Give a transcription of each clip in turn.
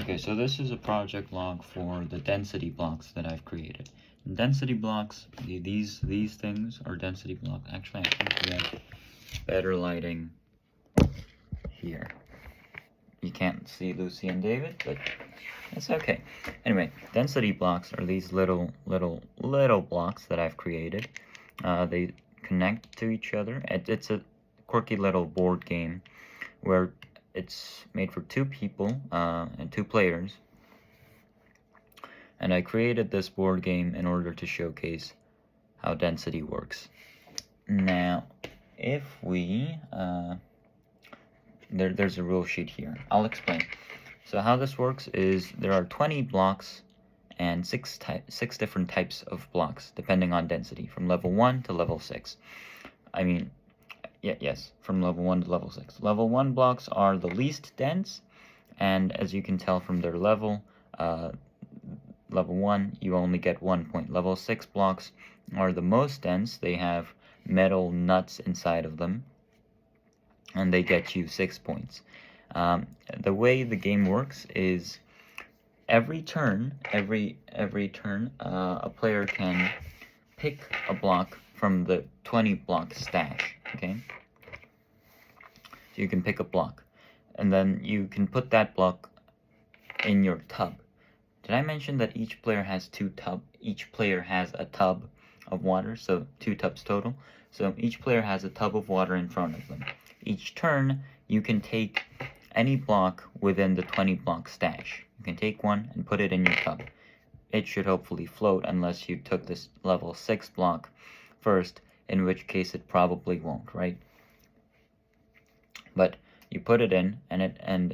Okay, so this is a project log for the density blocks that I've created. Density blocks, these things are density blocks. Actually, I think we have better lighting here. You can't see Lucy and David, but it's okay. Anyway, density blocks are these little blocks that I've created. They connect to each other. It's a quirky little board game where it's made for 2 people and 2 players. And I created this board game in order to showcase how density works. Now, if we there's a rule sheet here. I'll explain. So how this works is there are 20 blocks and 6 different types of blocks depending on density, from level 1 to level 6. I mean, yes, from level 1 to level 6. Level 1 blocks are the least dense, and as you can tell from their level, level 1, you only get 1 point. Level 6 blocks are the most dense. They have metal nuts inside of them, and they get you 6 points. The way the game works is every turn, a player can pick a block from the 20 block stash, okay? So you can pick a block, and then you can put that block in your tub. Did I mention that each player has 2 tubs? Each player has a tub of water, so 2 tubs total. So each player has a tub of water in front of them. Each turn, you can take any block within the 20 block stash. You can take one and put it in your tub. It should hopefully float unless you took this level 6 block first, in which case it probably won't, right? But you put it in and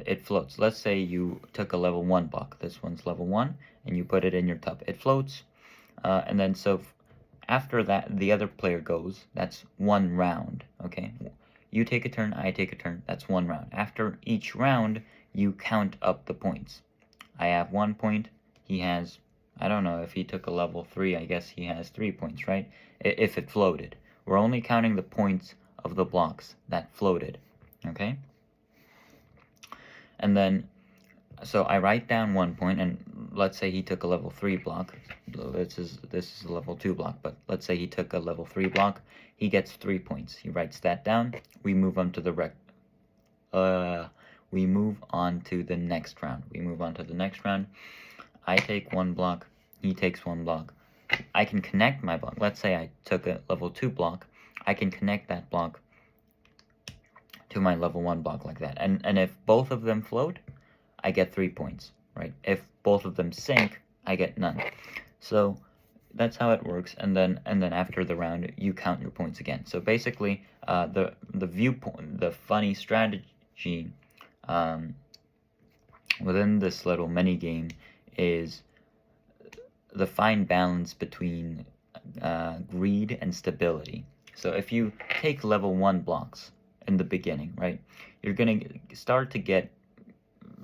it floats. Let's say you took a level 1 block. This one's level 1, and you put it in your tub. It floats, and then so after that, the other player goes. That's 1 round, okay? You take a turn, I take a turn. That's 1 round. After each round, you count up the points. I have 1 point. He has, I don't know, if he took a level 3, I guess he has 3 points, right? If it floated. We're only counting the points of the blocks that floated, okay? And then, so I write down 1 point, and let's say he took a level 3 block. This is a level 2 block, but let's say he took a level 3 block. He gets 3 points. He writes that down. We move on to the next round. I take 1 block. He takes 1 block. I can connect my block. Let's say I took a level 2 block. I can connect that block to my level 1 block like that. And if both of them float, I get 3 points, right? If both of them sink, I get none. So that's how it works. And then after the round, you count your points again. So basically, the viewpoint, the funny strategy within this little mini game is the fine balance between greed and stability. So if you take level 1 blocks in the beginning, right, you're going to start to get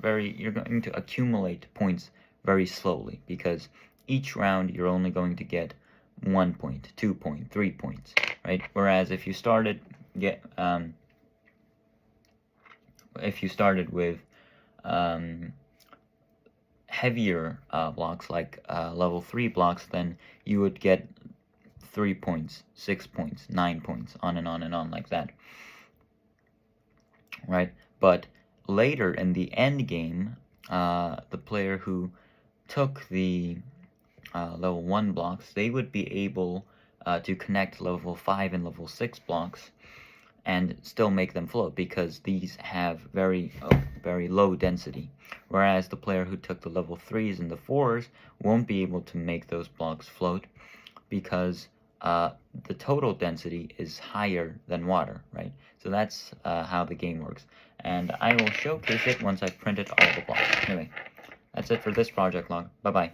you're going to accumulate points very slowly, because each round you're only going to get 1 point, 2 point, 3 points, right? Whereas if you started with heavier blocks, like level 3 blocks, then you would get 3 points, 6 points, 9 points, on and on like that, right? But later in the end game, the player who took the level 1 blocks, they would be able to connect level 5 and level 6 blocks and still make them float, because these have very low density. Whereas the player who took the level 3s and the 4s won't be able to make those blocks float, because the total density is higher than water, right? So that's how the game works. And I will showcase it once I've printed all the blocks. Anyway, that's it for this project log. Bye-bye.